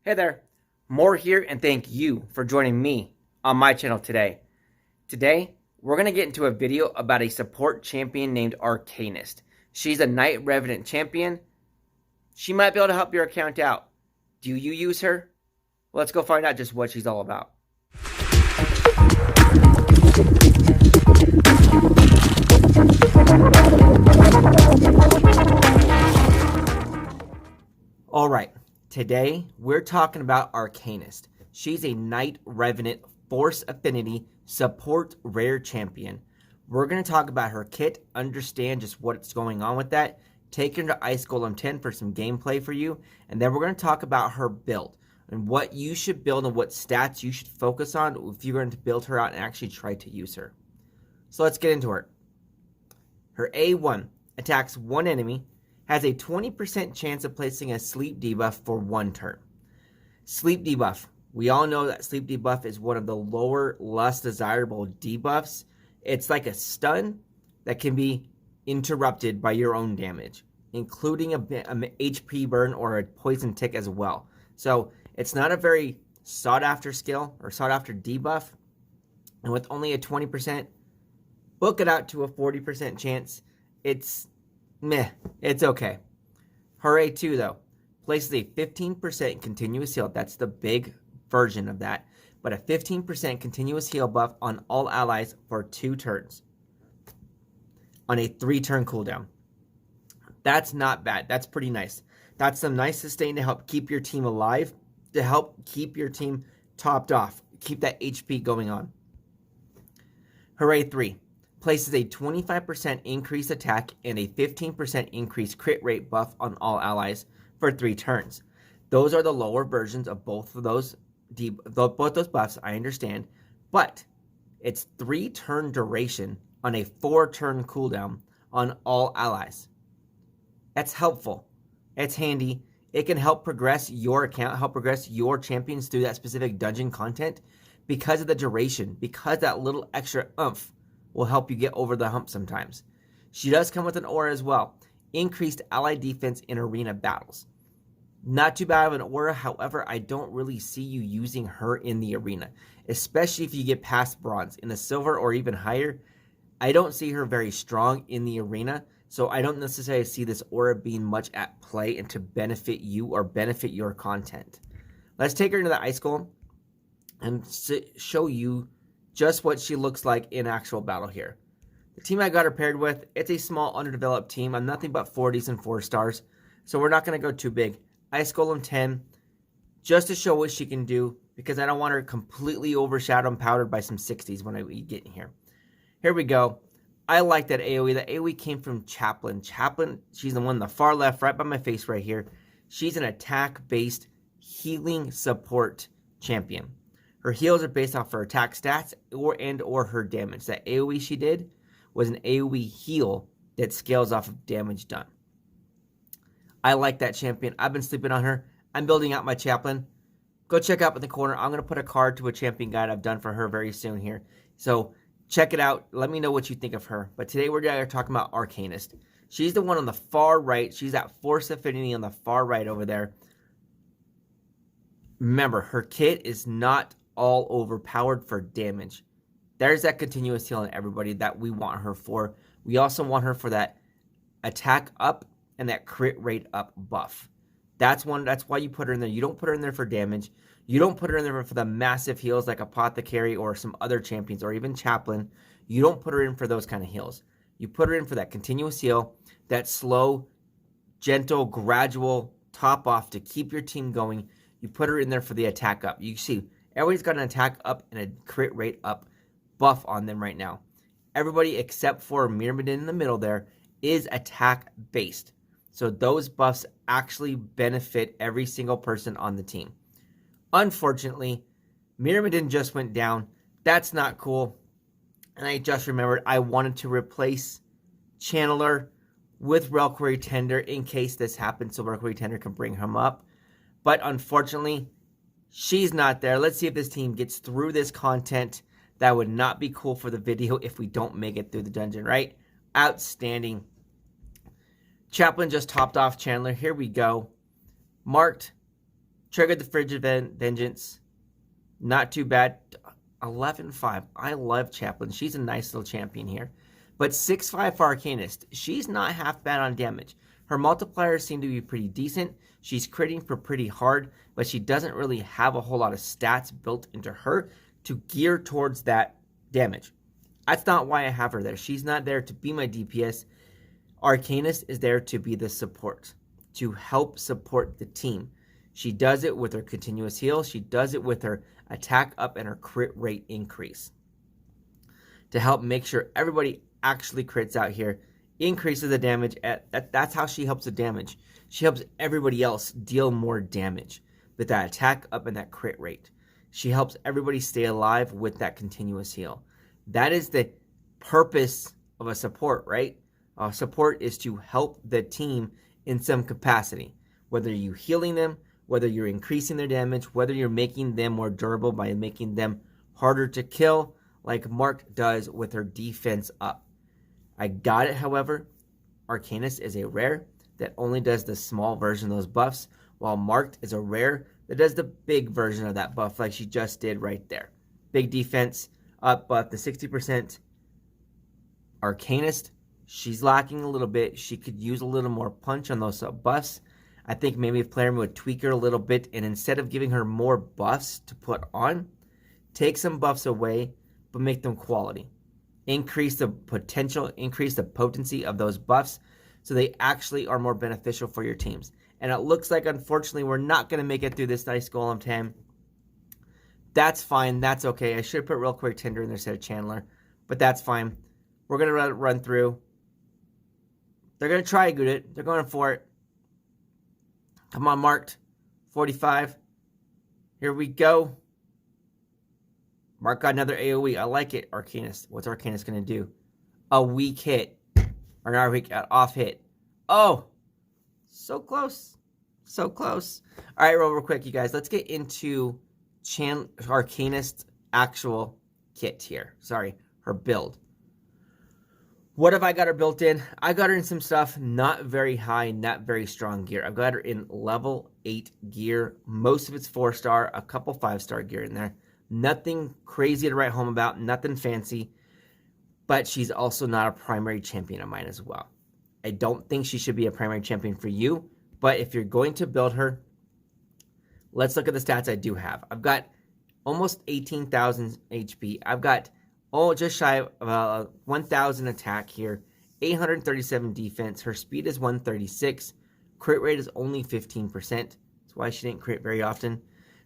Hey there, More here, and thank you for joining me on my channel today. Today, we're going to get into a video about a support champion named Arcanist. She's a Knight Revenant champion. She might be able to help your account out. Do you use her? Let's go find out just what she's all about. Alright, today we're talking about Arcanist. She's a Knight Revenant Force Affinity support rare champion. We're going to talk about her kit, understand just what's going on with that, take her to Ice Golem 10 for some gameplay for you, and then we're going to talk about her build and what you should build and what stats you should focus on if you're going to build her out and actually try to use her. So let's get into her. Her A1 attacks one enemy, has a 20% chance of placing a sleep debuff for one turn. Sleep debuff. We all know that sleep debuff is one of the lower, less desirable debuffs. It's like a stun that can be interrupted by your own damage, including a HP burn or a poison tick as well. So it's not a very sought after skill or sought after debuff. And with only a 20%, book it out to a 40% chance. It's meh, it's okay. Her A2 though, places a 15% continuous heal. That's the big version of that. But a 15% continuous heal buff on all allies for 2 turns. On a 3-turn cooldown. That's not bad. That's pretty nice. That's some nice sustain to help keep your team alive. To help keep your team topped off. Keep that HP going on. Her A3. Places a 25% increased attack and a 15% increased crit rate buff on all allies for 3 turns. Those are the lower versions of both of those buffs, I understand, but it's 3-turn duration on a 4-turn cooldown on all allies. That's helpful. It's handy. It can help progress your account, help progress your champions through that specific dungeon content because of the duration, because that little extra oomph will help you get over the hump sometimes. She does come with an aura as well. Increased ally defense in arena battles. Not too bad of an aura, however, I don't really see you using her in the arena, especially if you get past bronze. In the silver or even higher, I don't see her very strong in the arena, so I don't necessarily see this aura being much at play and to benefit you or benefit your content. Let's take her into the Ice Golem and show you just what she looks like in actual battle here. The team I got her paired with, it's a small underdeveloped team. I'm nothing but 40s and 4 stars, so we're not going to go too big. Ice Golem 10, just to show what she can do, because I don't want her completely overshadowed and powdered by some 60s when I get in here. Here we go. I like that AoE. The AoE came from Chaplain. Chaplain, she's the one on the far left, right by my face right here. She's an attack-based healing support champion. Her heals are based off her attack stats or her damage. That AoE she did was an AoE heal that scales off of damage done. I like that champion. I've been sleeping on her. I'm building out my Chaplain. Go check out in the corner. I'm going to put a card to a champion guide I've done for her very soon here. So check it out. Let me know what you think of her. But today we're talking about Arcanist. She's the one on the far right. She's that Force Affinity on the far right over there. Remember, her kit is not all overpowered for damage. There's that continuous heal on everybody that we want her for. We also want her for that attack up and that crit rate up buff. That's why you put her in there. You don't put her in there for damage. You don't put her in there for the massive heals like Apothecary or some other champions or even Chaplain. You don't put her in for those kind of heals. You put her in for that continuous heal, that slow, gentle, gradual top off to keep your team going. You put her in there for the attack up. You see, everybody's got an attack up and a crit rate up buff on them right now. Everybody except for Myrmidon in the middle there is attack based. So those buffs actually benefit every single person on the team. Unfortunately, Myrmidon just went down. That's not cool. And I just remembered I wanted to replace Channeler with Reliquary Tender in case this happens so Reliquary Tender can bring him up. But unfortunately, she's not there. Let's see if this team gets through this content. That would not be cool for the video if we don't make it through the dungeon, right? Outstanding. Chaplain just topped off Chandler. Here we go. Marked Triggered the Frigid Vengeance. Not too bad. 11-5. I love Chaplain. She's a nice little champion here. But 6-5 for Arcanist. She's not half bad on damage. Her multipliers seem to be pretty decent. She's critting for pretty hard, but she doesn't really have a whole lot of stats built into her to gear towards that damage. That's not why I have her there. She's not there to be my DPS. Arcanist is there to be the support, to help support the team. She does it with her continuous heal. She does it with her attack up and her crit rate increase to help make sure everybody actually crits out here, increases the damage. That's how she helps the damage. She helps everybody else deal more damage with that attack up and that crit rate. She helps everybody stay alive with that continuous heal. That is the purpose of a support, right? Support is to help the team in some capacity, whether you're healing them, whether you're increasing their damage, whether you're making them more durable by making them harder to kill, like Mark does with her defense up. I got it, however. Arcanist is a rare that only does the small version of those buffs, while Marked is a rare that does the big version of that buff like she just did right there. Big defense up buff to 60%. Arcanist, she's lacking a little bit. She could use a little more punch on those buffs. I think maybe if Player would tweak her a little bit, and instead of giving her more buffs to put on, take some buffs away, but make them quality. Increase the potential, increase the potency of those buffs so they actually are more beneficial for your teams. And it looks like, unfortunately, we're not going to make it through this nice Golem time. That's fine. That's okay. I should have put Real Quick Tinder in there instead of Chandler, but that's fine. We're going to run through. They're going to try to get it. They're going for it. Come on, Marked. 45. Here we go. Mark got another AoE. I like it. Arcanist. What's Arcanist going to do? A weak hit. Or not a weak, off hit. Oh! So close. So close. All right, real quick, you guys. Let's get into Arcanist's actual kit here. Sorry, her build. What have I got her built in? I got her in some stuff not very high, not very strong gear. I've got her in level 8 gear. Most of it's 4-star, a couple 5-star gear in there. Nothing crazy to write home about, nothing fancy. But she's also not a primary champion of mine as well. I don't think she should be a primary champion for you. But if you're going to build her, let's look at the stats I do have. I've got almost 18,000 HP. I've got just shy of 1,000 attack here, 837 defense. Her speed is 136. Crit rate is only 15%. That's why she didn't crit very often.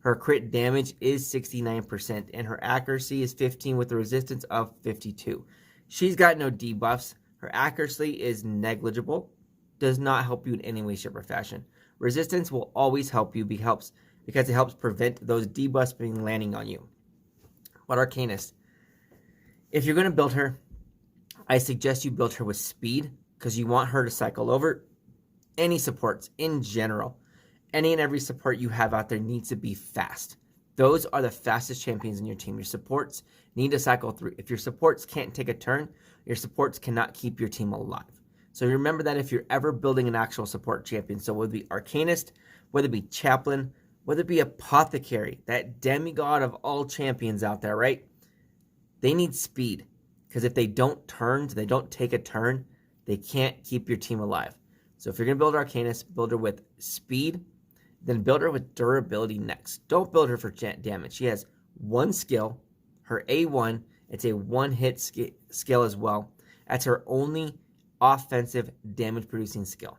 Her crit damage is 69%, and her accuracy is 15 with a resistance of 52. She's got no debuffs. Her accuracy is negligible. Does not help you in any way, shape, or fashion. Resistance will always help you because it helps prevent those debuffs being landing on you. But Arcanist, if you're going to build her, I suggest you build her with speed because you want her to cycle over any supports in general. Any and every support you have out there needs to be fast. Those are the fastest champions in your team. Your supports need to cycle through. If your supports can't take a turn, your supports cannot keep your team alive. So remember that if you're ever building an actual support champion, so whether it be Arcanist, whether it be Chaplain, whether it be Apothecary, that demigod of all champions out there, right? They need speed. Because if they don't turn, they don't take a turn, they can't keep your team alive. So if you're going to build Arcanist, build her with speed, then build her with durability next. Don't build her for damage. She has one skill, her A1. It's a one-hit skill as well. That's her only offensive damage-producing skill.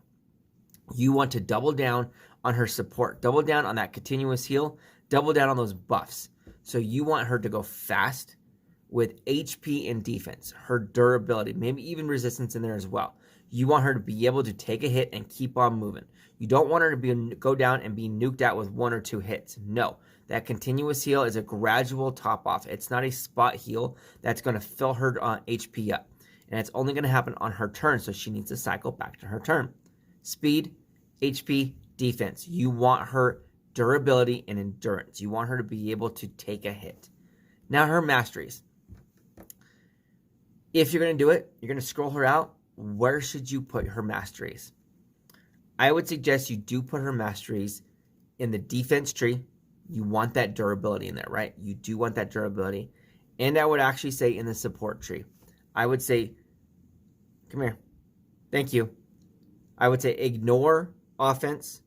You want to double down on her support. Double down on that continuous heal. Double down on those buffs. So you want her to go fast with HP and defense. Her durability, maybe even resistance in there as well. You want her to be able to take a hit and keep on moving. You don't want her to go down and be nuked out with 1 or 2 hits. No, that continuous heal is a gradual top off. It's not a spot heal that's going to fill her HP up. And it's only going to happen on her turn, so she needs to cycle back to her turn. Speed, HP, defense. You want her durability and endurance. You want her to be able to take a hit. Now her masteries. If you're going to do it, you're going to scroll her out. Where should you put her masteries? I would suggest you do put her masteries in the defense tree, you want that durability in there, right? You do want that durability. And I would actually say in the support tree, I would say, come here. Thank you. I would say ignore offense.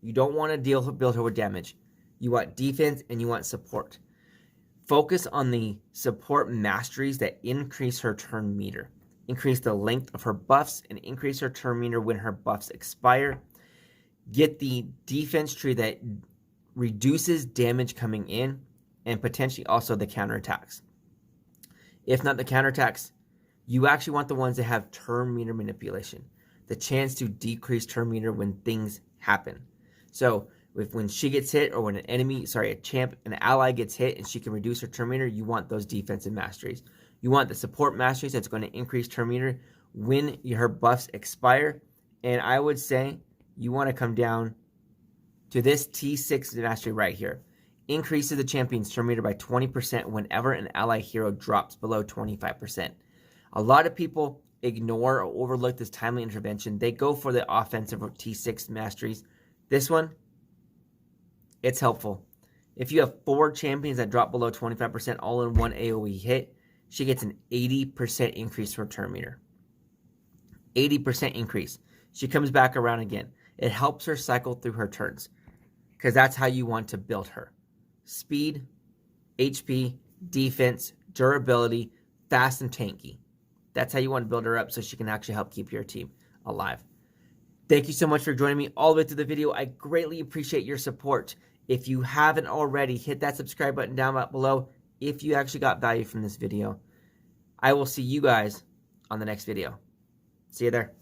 You don't want to build her with damage. You want defense and you want support. Focus on the support masteries that increase her turn meter. Increase the length of her buffs and increase her turn meter when her buffs expire. Get the defense tree that reduces damage coming in and potentially also the counterattacks. If not the counterattacks, you actually want the ones that have turn meter manipulation. The chance to decrease turn meter when things happen. So when she gets hit or when an ally gets hit and she can reduce her turn meter, you want those defensive masteries. You want the support masteries that's going to increase turn meter when her buffs expire. And I would say you want to come down to this T6 mastery right here. Increases the champion's turn meter by 20% whenever an ally hero drops below 25%. A lot of people ignore or overlook this timely intervention. They go for the offensive T6 masteries. This one, it's helpful. If you have 4 champions that drop below 25% all in one AoE hit, she gets an 80% increase for turn meter. 80% increase. She comes back around again. It helps her cycle through her turns because that's how you want to build her. Speed, HP, defense, durability, fast and tanky. That's how you want to build her up so she can actually help keep your team alive. Thank you so much for joining me all the way through the video. I greatly appreciate your support. If you haven't already, hit that subscribe button down below if you actually got value from this video. I will see you guys on the next video. See you there.